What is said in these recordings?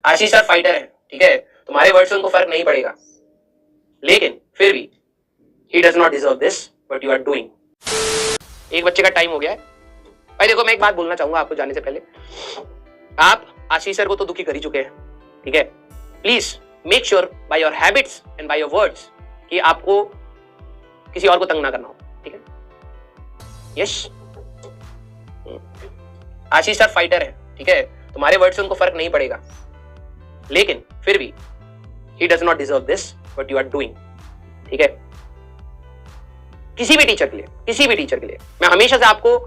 आशीष sir fighter है, ठीक है, तुम्हारे वर्ड से उनको फर्क नहीं पड़ेगा, लेकिन फिर भी he does not deserve this what you are doing। एक बच्चे का टाइम हो गया है भाई। देखो मैं एक बात बोलना चाहूंगा आपको जाने से पहले, आप आशीष सर को तो दुखी कर ही चुके हैं, ठीक है। Please make sure by your habits and by your words कि आपको किसी और को तंग ना करना हो, ठीक है। यस, आशीष सर फाइटर है, ठीक है, तुम्हारे वर्ड से उनको फर्क नहीं पड़ेगा, लेकिन फिर भी he does not deserve this what you are doing, ठीक है। किसी भी टीचर के लिए मैं हमेशा से आपको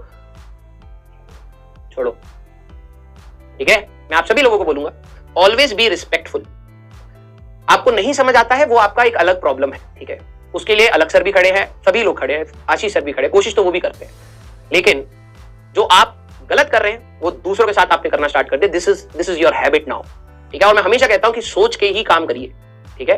छोड़ो, ठीक है, मैं आप सभी लोगों को बोलूंगा ऑलवेज बी रिस्पेक्टफुल। आपको नहीं समझ आता है वो आपका एक अलग प्रॉब्लम है, ठीक है, उसके लिए अलग सर भी खड़े हैं, सभी लोग खड़े हैं, आशीष सर भी खड़े, कोशिश तो वो भी करते हैं, लेकिन जो आप गलत कर रहे हैं वो दूसरों के साथ आपने करना स्टार्ट कर दिया। This is your habit now, ठीक है। और मैं हमेशा कहता हूं कि सोच के ही काम करिए, ठीक है।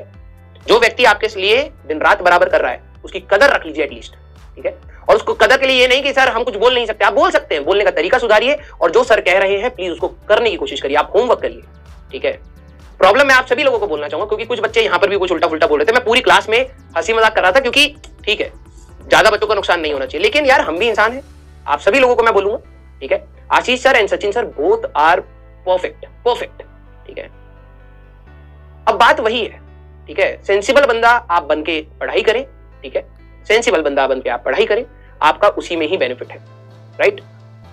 जो व्यक्ति आपके लिए दिन रात बराबर कर रहा है उसकी कदर रख लीजिए एटलीस्ट, ठीक है। और उसको कदर के लिए ये नहीं कि सर हम कुछ बोल नहीं सकते, आप बोल सकते हैं, बोलने का तरीका सुधारिए, और जो सर कह रहे हैं प्लीज उसको करने की कोशिश करिए, आप होमवर्क करिए, ठीक है। प्रॉब्लम मैं आप सभी लोगों को बोलना चाहूंगा, क्योंकि कुछ बच्चे यहाँ पर भी कुछ उल्टा फुल्टा बोल रहे थे। मैं पूरी क्लास में हंसी मजाक कर रहा था, क्योंकि ठीक है ज्यादा बच्चों का नुकसान नहीं होना चाहिए, लेकिन यार हम भी इंसान हैं। आप सभी लोगों को मैं बोलूंगा, ठीक है, Ashish sir and Sachin sir both are perfect, ठीक है। अब बात वही है, ठीक है, सेंसिबल बंदा आप बन के पढ़ाई करें, ठीक है, सेंसिबल बंदा बन के आप पढ़ाई करें, आपका उसी में ही बेनिफिट है, राइट।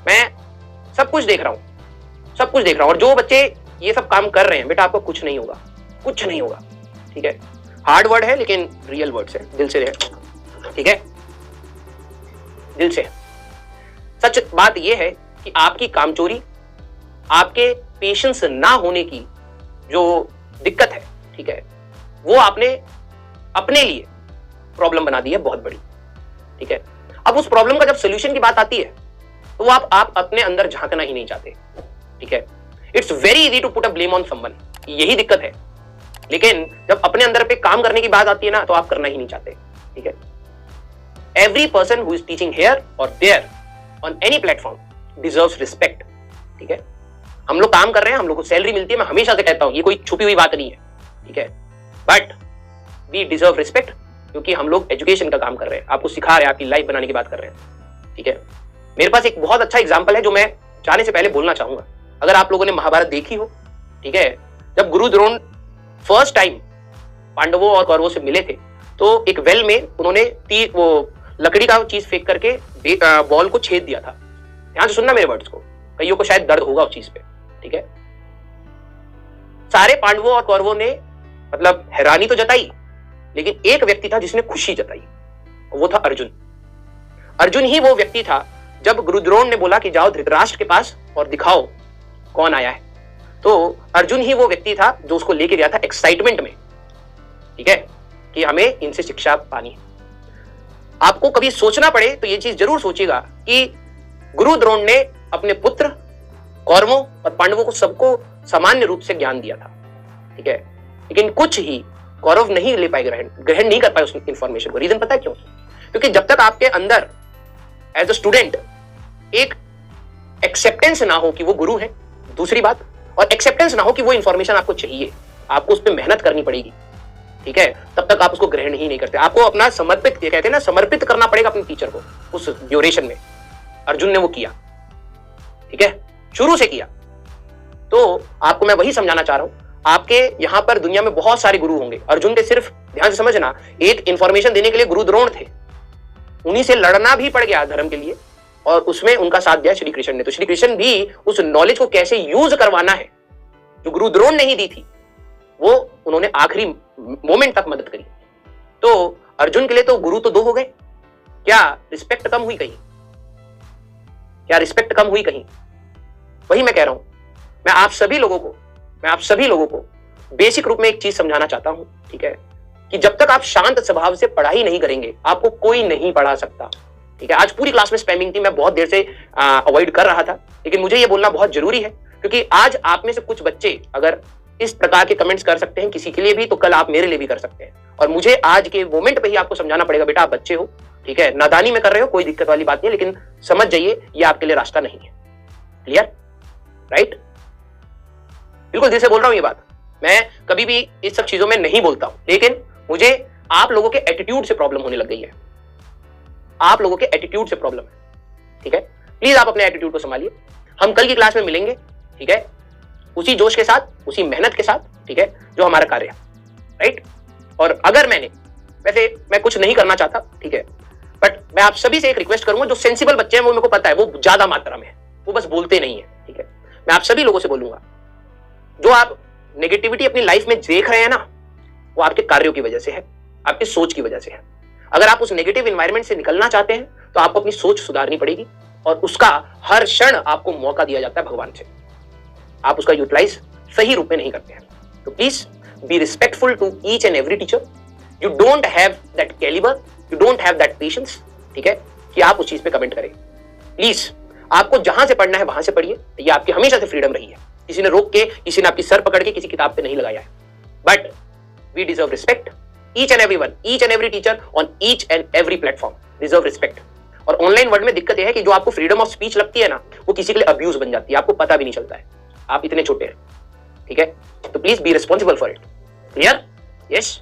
मैं सब कुछ देख रहा हूं, और जो बच्चे ये सब काम कर रहे हैं बेटा, आपको कुछ नहीं होगा, ठीक है। हार्ड वर्ड है लेकिन रियल वर्ड है, दिल से रहे, ठीक है, दिल से। सच बात यह है कि आपकी कामचोरी, आपके पेशेंस ना होने की जो दिक्कत है, ठीक है, वो आपने अपने लिए प्रॉब्लम बना दी है बहुत बड़ी, ठीक है। अब उस प्रॉब्लम का जब सोल्यूशन की बात आती है तो वो आप अपने अंदर झांकना ही नहीं चाहते, ठीक है। It's very easy to put a blame on someone, यही दिक्कत है, लेकिन जब अपने अंदर पे काम करने की बात आती है ना तो आप करना ही नहीं चाहते, ठीक है। Every person who is teaching here और there on any platform deserves respect, ठीक है। हम लोग काम कर रहे हैं, हम लोग को सैलरी मिलती है, मैं हमेशा से कहता हूं ये कोई छुपी हुई बात नहीं है, ठीक है, बट वी डिजर्व रिस्पेक्ट, क्योंकि हम लोग एजुकेशन का काम कर रहे हैं, आपको सिखा रहे हैं, आपकी लाइफ बनाने की बात कर रहे हैं, ठीक है। मेरे पास एक बहुत अच्छा एग्जांपल है जो मैं जाने से पहले बोलना चाहूंगा। अगर आप लोगों ने महाभारत देखी हो, ठीक है, जब गुरु द्रोण फर्स्ट टाइम पांडवों और कौरवों से मिले थे तो एक वेल में उन्होंने वो लकड़ी का चीज फेंक करके बॉल को छेद दिया था। ध्यान से सुनना मेरे वर्ड्स को, कईयों को शायद दर्द होगा उस चीज पे, ठीक है। सारे पांडवों और कौरवों ने मतलब हैरानी तो जताई, लेकिन एक व्यक्ति था जिसने खुशी जताई, वो था अर्जुन। अर्जुन ही वो व्यक्ति था जब गुरु द्रोण ने बोला कि जाओ धृतराष्ट्र के पास और दिखाओ कौन आया है, तो अर्जुन ही वो व्यक्ति था जो उसको लेके गया था एक्साइटमेंट में, ठीक है, कि हमें इनसे शिक्षा पानी है। आपको कभी सोचना पड़े तो ये चीज जरूर सोचिएगा कि गुरु द्रोण ने अपने पुत्र कौरवों और पांडवों को सबको सामान्य रूप से ज्ञान दिया था, ठीक है, लेकिन कुछ ही कौरव नहीं ले पाए, ग्रहण नहीं कर पाए उस इंफॉर्मेशन को। रीजन पता है क्यों? क्योंकि जब तक आपके अंदर एज अ स्टूडेंट एक एक्सेप्टेंस ना हो कि वो गुरु है, दूसरी बात, और एक्सेप्टेंस ना हो कि वो इंफॉर्मेशन आपको चाहिए, आपको उस पर मेहनत करनी पड़ेगी, ठीक है, तब तक आप उसको ग्रहण ही नहीं करते। आपको अपना समर्पित, ये कहते हैं ना, समर्पित करना पड़ेगा अपने टीचर को उस ड्यूरेशन में। अर्जुन ने वो किया, ठीक है, शुरू से किया। तो आपको मैं वही समझाना चाह रहा हूं, आपके यहां पर दुनिया में बहुत सारे गुरु होंगे। अर्जुन के सिर्फ, ध्यान से समझना, एक इंफॉर्मेशन देने के लिए गुरु द्रोण थे, उन्हीं से लड़ना भी पड़ गया धर्म के लिए, और उसमें उनका साथ दिया श्री कृष्ण ने। तो श्री कृष्ण भी उस नॉलेज को कैसे यूज करवाना है जो गुरु द्रोण नहीं दी थी, वो उन्होंने आखिरी मोमेंट तक मदद करी। तो अर्जुन के लिए तो गुरु तो दो हो गए, क्या रिस्पेक्ट कम हुई कहीं? क्या रिस्पेक्ट कम हुई कहीं? वही मैं कह रहा हूं। मैं आप सभी लोगों को बेसिक रूप में एक चीज समझाना चाहता हूं, ठीक है, कि जब तक आप शांत स्वभाव से पढ़ाई नहीं करेंगे आपको कोई नहीं पढ़ा सकता, ठीक है। आज पूरी क्लास में स्पैमिंग थी, मैं बहुत देर से अवॉइड कर रहा था, लेकिन मुझे ये बोलना बहुत जरूरी है, क्योंकि आज आप में से कुछ बच्चे अगर इस प्रकार के कमेंट्स कर सकते हैं किसी के लिए भी, तो कल आप मेरे लिए भी कर सकते हैं। और मुझे आज के मोमेंट पे ही आपको समझाना पड़ेगा, बेटा आप बच्चे हो, ठीक है, नादानी में कर रहे हो, कोई दिक्कत वाली बात नहीं है, लेकिन समझ जाइए ये आपके लिए रास्ता नहीं है। क्लियर? राइट? बिल्कुल दिल से बोल रहा हूं ये बात। मैं कभी भी इस सब चीजों में नहीं बोलता हूं, लेकिन मुझे आप लोगों के एटीट्यूड से प्रॉब्लम होने लग गई है। आप लोगों के एटीट्यूड से प्रॉब्लम है, ठीक है? प्लीज आप अपने एटीट्यूड को संभालिए। हम कल की क्लास में मिलेंगे, ठीक है, उसी जोश के साथ, उसी मेहनत के साथ, ठीक है, जो हमारा कार्य है, राइट? और अगर वैसे मैं कुछ नहीं करना चाहता, ठीक है, बट मैं आप सभी से एक रिक्वेस्ट करूंगा, जो सेंसिबल बच्चे हैं वो मेरे को पता है वो ज्यादा मात्रा में है, वो बस बोलते नहीं है, ठीक है? मैं आप सभी लोगों से बोलूंगा, जो आप नेगेटिविटी अपनी लाइफ में देख रहे हैं ना, वो आपके कार्यों की वजह से है, आपकी सोच की वजह से है। अगर आप उस नेगेटिव एनवायरनमेंट से निकलना चाहते हैं तो आपको अपनी सोच सुधारनी पड़ेगी, और उसका हर क्षण आपको मौका दिया जाता है भगवान से। आप उसका यूटिलाइज सही रूप में नहीं करते हैं। तो please be respectful to each and every teacher. You don't have that calibre, you don't have that patience, ठीक है, कि आप उस चीज पे कमेंट करें। प्लीज आपको जहां से पढ़ना है वहां से पढ़िए, ये आपकी हमेशा से फ्रीडम रही है। किसी ने रोक के, किसी ने आपकी सर पकड़ के किसी किताब पे नहीं लगाया है। But we deserve respect. Each and everyone, each and every teacher on each and every platform deserve respect. और ऑनलाइन वर्ल्ड में दिक्कत यह है कि जो आपको फ्रीडम ऑफ स्पीच लगती है ना, वो किसी के लिए अब्यूज बन जाती है, आपको पता भी नहीं चलता है। आप इतने छोटे हैं, ठीक है? तो please be responsible for it. Clear? Yes.